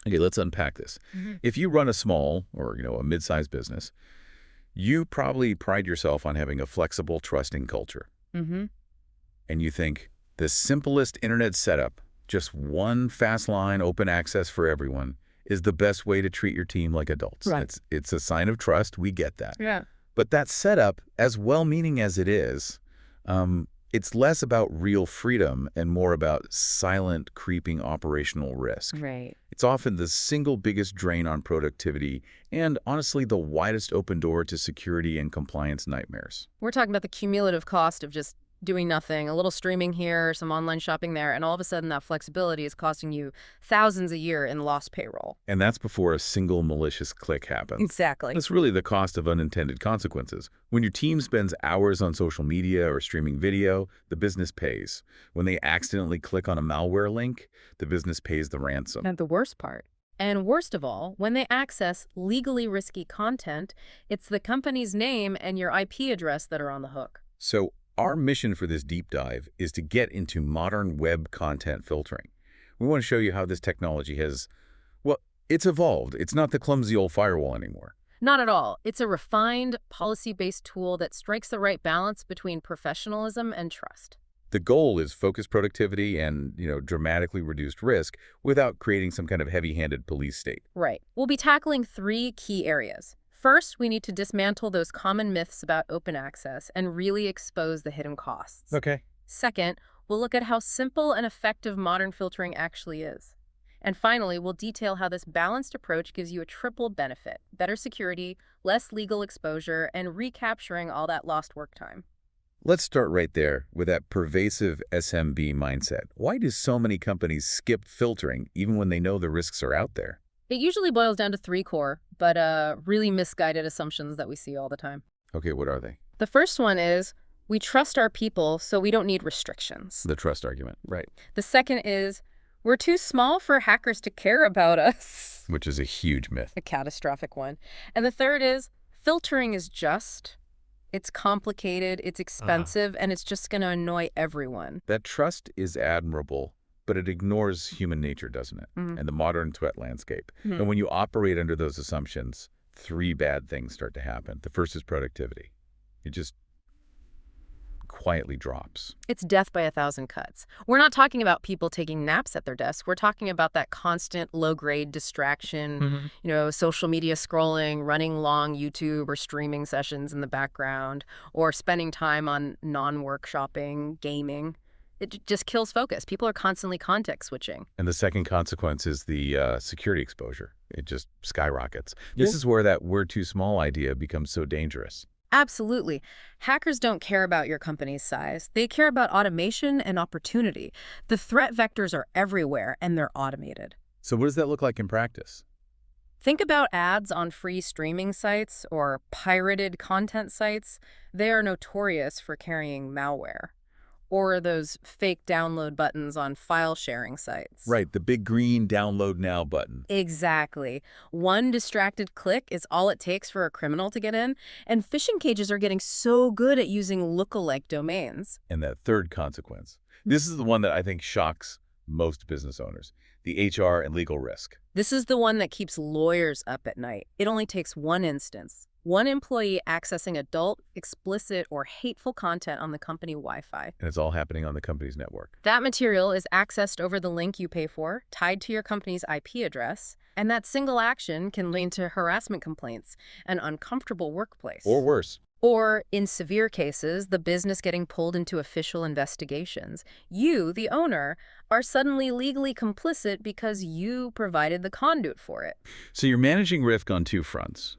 Okay, let's unpack this. If you run a small or, a mid-sized business, you probably pride yourself on having a flexible, trusting culture. Mm-hmm. And you think the simplest internet setup, just one fast line, open access for everyone, is the best way to treat your team like adults. Right. It's a sign of trust. We get that. Yeah. But that setup, as well-meaning as it is, it's less about real freedom and more about silent, creeping operational risk. Right. It's often the single biggest drain on productivity and, honestly, the widest open door to security and compliance nightmares. We're talking about the cumulative cost of just doing nothing, a little streaming here, some online shopping there, and all of a sudden that flexibility is costing you thousands a year in lost payroll. And that's before a single malicious click happens. Exactly. That's really the cost of unintended consequences. When your team spends hours on social media or streaming video, the business pays. When they accidentally click on a malware link, the business pays the ransom. And the worst part. And worst of all, when they access legally risky content, it's the company's name and your IP address that are on the hook. So our mission for this deep dive is to get into modern web content filtering. We want to show you how this technology has, well, it's evolved. It's not the clumsy old firewall anymore. Not at all. It's a refined, policy-based tool that strikes the right balance between professionalism and trust. The goal is focused productivity and, dramatically reduced risk without creating some kind of heavy-handed police state. Right. We'll be tackling 3 key areas. First, we need to dismantle those common myths about open access and really expose the hidden costs. Okay. Second, we'll look at how simple and effective modern filtering actually is. And finally, we'll detail how this balanced approach gives you a triple benefit: better security, less legal exposure, and recapturing all that lost work time. Let's start right there with that pervasive SMB mindset. Why do so many companies skip filtering even when they know the risks are out there? It usually boils down to 3 core, but really misguided assumptions that we see all the time. Okay, what are they? The first one is, we trust our people, so we don't need restrictions. The trust argument. Right. The second is, we're too small for hackers to care about us. Which is a huge myth. A catastrophic one. And the third is, filtering is it's complicated, it's expensive, and it's just going to annoy everyone. That trust is admirable, but it ignores human nature, doesn't it? And the modern threat landscape. And when you operate under those assumptions, 3 bad things start to happen. The first is productivity. It just quietly drops. It's death by 1,000 cuts. We're not talking about people taking naps at their desk. We're talking about that constant low-grade distraction, social media scrolling, running long YouTube or streaming sessions in the background, or spending time on non-work shopping, gaming. It just kills focus. People are constantly context switching. And the second consequence is the security exposure. It just skyrockets. This is where that we're too small idea becomes so dangerous. Absolutely. Hackers don't care about your company's size. They care about automation and opportunity. The threat vectors are everywhere, and they're automated. So what does that look like in practice? Think about ads on free streaming sites or pirated content sites. They are notorious for carrying malware. Or those fake download buttons on file sharing sites. Right, the big green download now button. Exactly. One distracted click is all it takes for a criminal to get in, and phishing cages are getting so good at using lookalike domains. And that third consequence. This is the one that I think shocks most business owners, the HR and legal risk. This is the one that keeps lawyers up at night. It only takes one instance. One employee accessing adult, explicit, or hateful content on the company Wi-Fi. And it's all happening on the company's network. That material is accessed over the link you pay for, tied to your company's IP address, and that single action can lead to harassment complaints, an uncomfortable workplace. Or worse. Or, in severe cases, the business getting pulled into official investigations. You, the owner, are suddenly legally complicit because you provided the conduit for it. So you're managing risk on 2 fronts.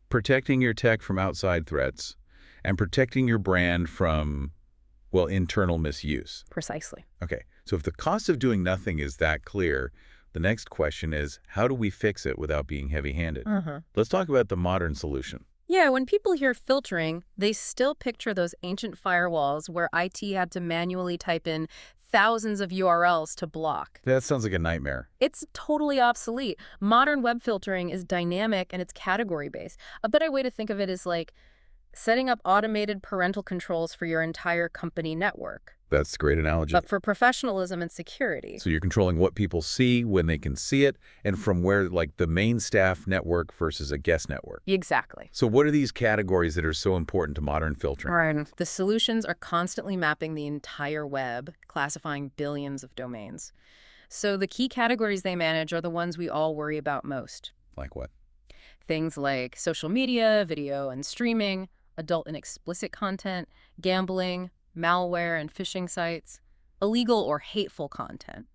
Protecting your tech from outside threats, and protecting your brand from, internal misuse. Precisely. Okay, so if the cost of doing nothing is that clear, the next question is, how do we fix it without being heavy-handed? Let's talk about the modern solution. Yeah, when people hear filtering, they still picture those ancient firewalls where IT had to manually type in thousands of URLs to block. That sounds like a nightmare. It's totally obsolete. Modern web filtering is dynamic and it's category-based. A better way to think of it is like setting up automated parental controls for your entire company network. That's a great analogy. but for professionalism and security. So you're controlling what people see, when they can see it, and from where, like the main staff network versus a guest network. Exactly. So what are these categories that are so important to modern filtering? Right. The solutions are constantly mapping the entire web, classifying billions of domains. So the key categories they manage are the ones we all worry about most. Like what? Things like social media, video and streaming, adult and explicit content, gambling, malware and phishing sites, illegal or hateful content.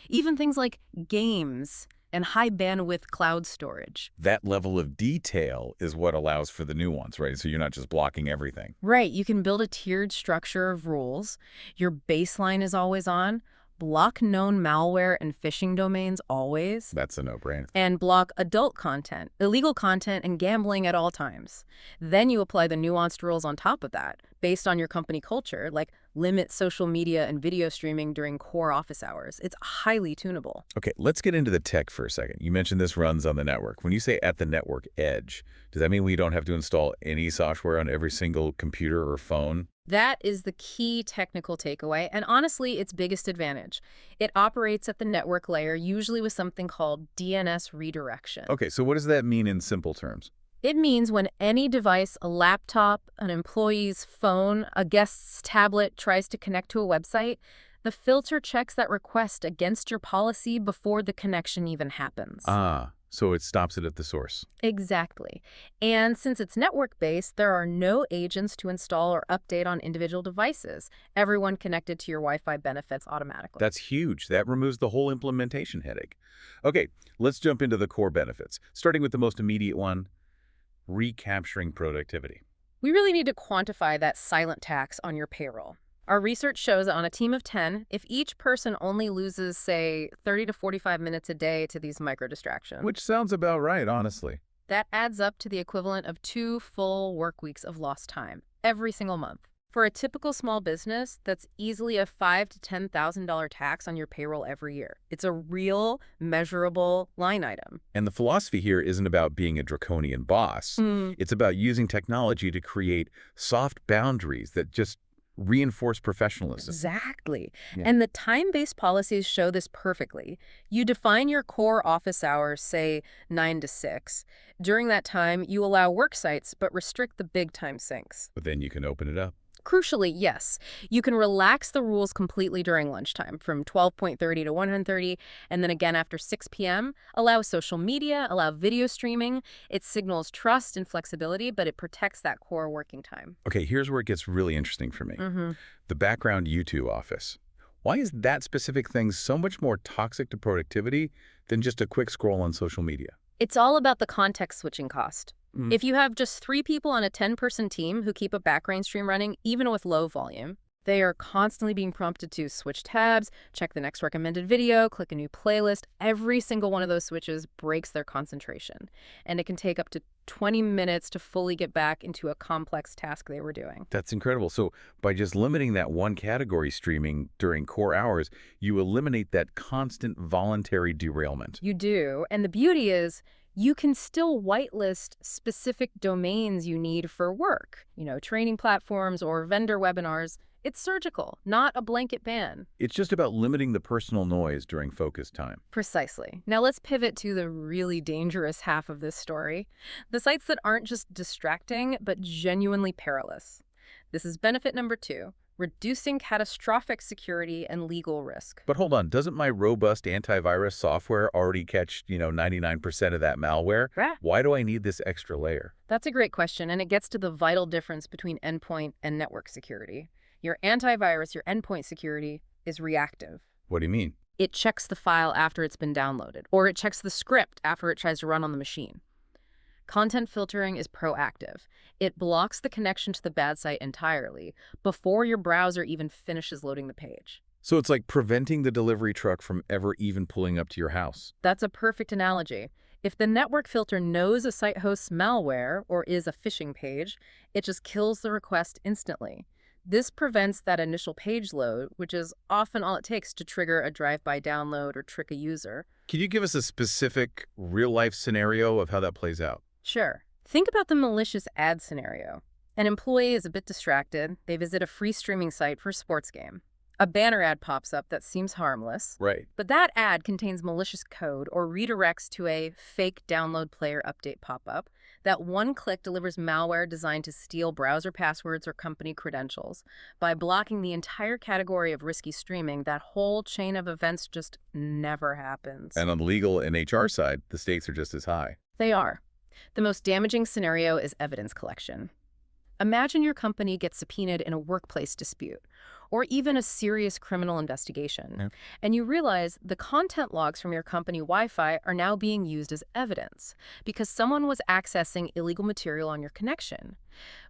Even things like games and high bandwidth cloud storage. That level of detail is what allows for the nuance, right? So you're not just blocking everything. Right, you can build a tiered structure of rules. Your baseline is always on. Block known malware and phishing domains always. That's a no-brainer. And block adult content, illegal content, and gambling at all times. Then you apply the nuanced rules on top of that, based on your company culture, like limit social media and video streaming during core office hours. It's highly tunable. Okay, let's get into the tech for a second. You mentioned this runs on the network. When you say at the network edge, does that mean we don't have to install any software on every single computer or phone? That is the key technical takeaway, and honestly, its biggest advantage. It operates at the network layer, usually with something called DNS redirection. Okay, so what does that mean in simple terms? It means when any device, a laptop, an employee's phone, a guest's tablet tries to connect to a website, the filter checks that request against your policy before the connection even happens. So it stops it at the source. Exactly. And since it's network-based, there are no agents to install or update on individual devices. Everyone connected to your Wi-Fi benefits automatically. That's huge. That removes the whole implementation headache. Okay, let's jump into the core benefits, starting with the most immediate one, recapturing productivity. We really need to quantify that silent tax on your payroll. Our research shows that on a team of 10, if each person only loses, say, 30 to 45 minutes a day to these micro-distractions, Which sounds about right, honestly. that adds up to the equivalent of 2 full work weeks of lost time every single month. For a typical small business, that's easily a $5,000 to $10,000 tax on your payroll every year. It's a real, measurable line item. And the philosophy here isn't about being a draconian boss. It's about using technology to create soft boundaries that just reinforce professionalism. Exactly. Yeah. And the time-based policies show this perfectly. You define your core office hours, say 9 to 6. During that time, you allow work sites, but restrict the big-time sinks. But then you can open it up. Crucially, yes, you can relax the rules completely during lunchtime from 12:30 to 1:30, and then again after 6 p.m. Allow social media, allow video streaming. It signals trust and flexibility, but it protects that core working time. Okay, here's where it gets really interesting for me. The background U2 office. Why is that specific thing so much more toxic to productivity than just a quick scroll on social media? It's all about the context switching cost. If you have just 3 people on a 10-person team who keep a background stream running, even with low volume, they are constantly being prompted to switch tabs, check the next recommended video, click a new playlist. Every single one of those switches breaks their concentration. And it can take up to 20 minutes to fully get back into a complex task they were doing. That's incredible. So by just limiting that one category streaming during core hours, you eliminate that constant voluntary derailment. You do. And the beauty is, you can still whitelist specific domains you need for work, training platforms or vendor webinars. It's surgical, not a blanket ban. It's just about limiting the personal noise during focus time. Precisely. Now let's pivot to the really dangerous half of this story. The sites that aren't just distracting, but genuinely perilous. This is benefit number 2. Reducing catastrophic security and legal risk. But hold on, doesn't my robust antivirus software already catch, 99% of that malware? Yeah. Why do I need this extra layer? That's a great question, and it gets to the vital difference between endpoint and network security. Your antivirus, your endpoint security, is reactive. What do you mean? It checks the file after it's been downloaded, or it checks the script after it tries to run on the machine. Content filtering is proactive. It blocks the connection to the bad site entirely before your browser even finishes loading the page. So it's like preventing the delivery truck from ever even pulling up to your house. That's a perfect analogy. If the network filter knows a site hosts malware or is a phishing page, it just kills the request instantly. This prevents that initial page load, which is often all it takes to trigger a drive-by download or trick a user. Can you give us a specific real-life scenario of how that plays out? Sure. Think about the malicious ad scenario. An employee is a bit distracted. They visit a free streaming site for a sports game. A banner ad pops up that seems harmless, Right. but that ad contains malicious code or redirects to a fake download player update pop-up. That one click delivers malware designed to steal browser passwords or company credentials. By blocking the entire category of risky streaming, that whole chain of events just never happens. And on the legal and HR side, the stakes are just as high. They are. The most damaging scenario is evidence collection. Imagine your company gets subpoenaed in a workplace dispute or even a serious criminal investigation, Yeah. and you realize the content logs from your company Wi-Fi are now being used as evidence because someone was accessing illegal material on your connection.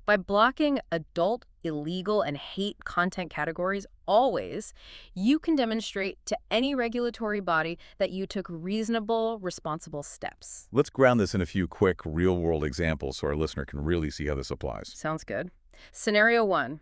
By blocking adult, illegal, and hate content categories always, you can demonstrate to any regulatory body that you took reasonable, responsible steps. Let's ground this in a few quick real-world examples so our listener can really see how this applies. Sounds good. Scenario 1.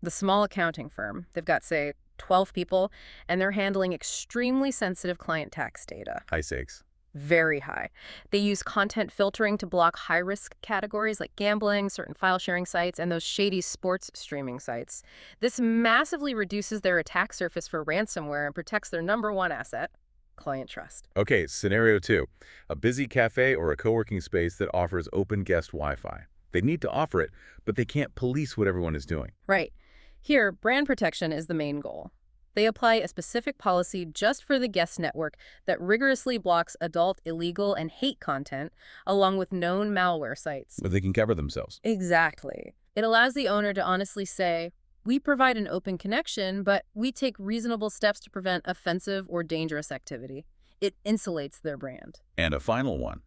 The small accounting firm. They've got, say, 12 people, and they're handling extremely sensitive client tax data. High stakes. Very high. They use content filtering to block high-risk categories like gambling, certain file-sharing sites, and those shady sports streaming sites. This massively reduces their attack surface for ransomware and protects their number one asset, client trust. Okay, scenario 2. A busy cafe or a co-working space that offers open guest Wi-Fi. They need to offer it, but they can't police what everyone is doing. Right. Here, brand protection is the main goal. They apply a specific policy just for the guest network that rigorously blocks adult, illegal, and hate content, along with known malware sites. But they can cover themselves. Exactly. It allows the owner to honestly say, we provide an open connection, but we take reasonable steps to prevent offensive or dangerous activity. It insulates their brand. And a final one.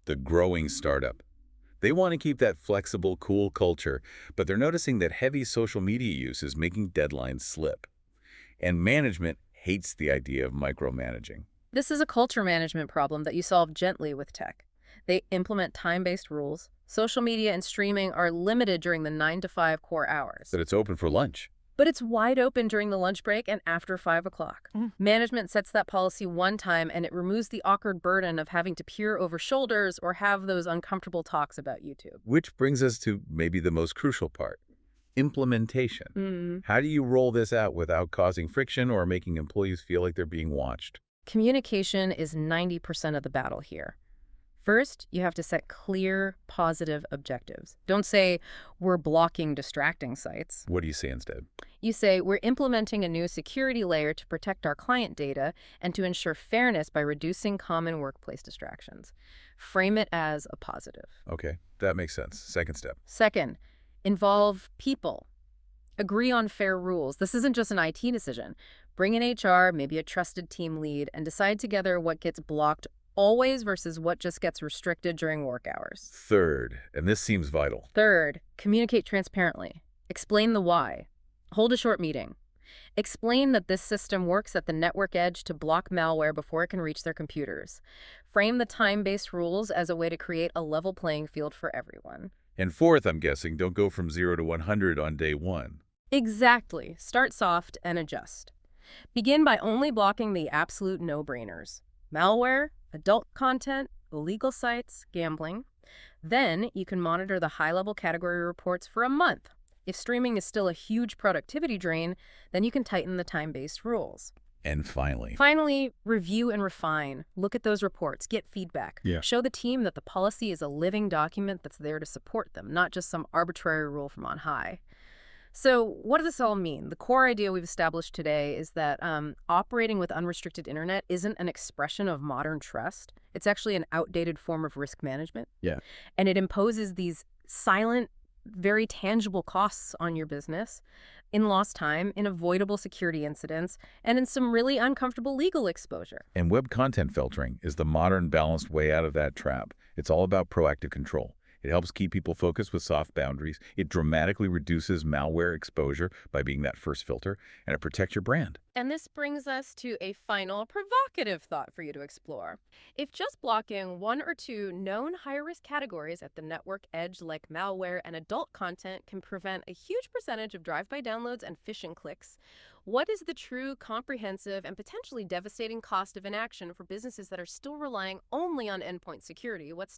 The growing startup. They want to keep that flexible, cool culture, but they're noticing that heavy social media use is making deadlines slip. And management hates the idea of micromanaging. This is a culture management problem that you solve gently with tech. They implement time-based rules. Social media and streaming are limited during the 9 to 5 core hours. That it's open for lunch. But it's wide open during the lunch break and after 5 o'clock. Management sets that policy one time, and it removes the awkward burden of having to peer over shoulders or have those uncomfortable talks about YouTube. Which brings us to maybe the most crucial part. Implementation. How do you roll this out without causing friction or making employees feel like they're being watched? Communication is 90% of the battle here. First, you have to set clear, positive objectives. Don't say, we're blocking distracting sites. What do you say instead? You say, we're implementing a new security layer to protect our client data and to ensure fairness by reducing common workplace distractions. Frame it as a positive. Okay, that makes sense. Second step. Second, involve people. Agree on fair rules. This isn't just an IT decision. Bring in HR, maybe a trusted team lead, and decide together what gets blocked always versus what just gets restricted during work hours. Third, and this seems vital. Third, communicate transparently. Explain the why. Hold a short meeting. Explain that this system works at the network edge to block malware before it can reach their computers. Frame the time-based rules as a way to create a level playing field for everyone. And fourth, I'm guessing, don't go from 0 to 100 on day one. Exactly. Start soft and adjust. Begin by only blocking the absolute no-brainers. Malware, adult content, illegal sites, gambling. Then you can monitor the high-level category reports for a month. If streaming is still a huge productivity drain, then you can tighten the time-based rules. And finally, review and refine. Look at those reports. Get feedback. Yeah. Show the team that the policy is a living document that's there to support them, not just some arbitrary rule from on high. So what does this all mean? The core idea we've established today is that operating with unrestricted internet isn't an expression of modern trust. It's actually an outdated form of risk management. Yeah. And it imposes these silent, very tangible costs on your business in lost time, in avoidable security incidents, and in some really uncomfortable legal exposure. And web content filtering is the modern balanced way out of that trap. It's all about proactive control. It helps keep people focused with soft boundaries. It dramatically reduces malware exposure by being that first filter, and it protects your brand. And this brings us to a final provocative thought for you to explore. If just blocking 1 or 2 known high-risk categories at the network edge like malware and adult content can prevent a huge percentage of drive-by downloads and phishing clicks, what is the true, comprehensive, and potentially devastating cost of inaction for businesses that are still relying only on endpoint security? What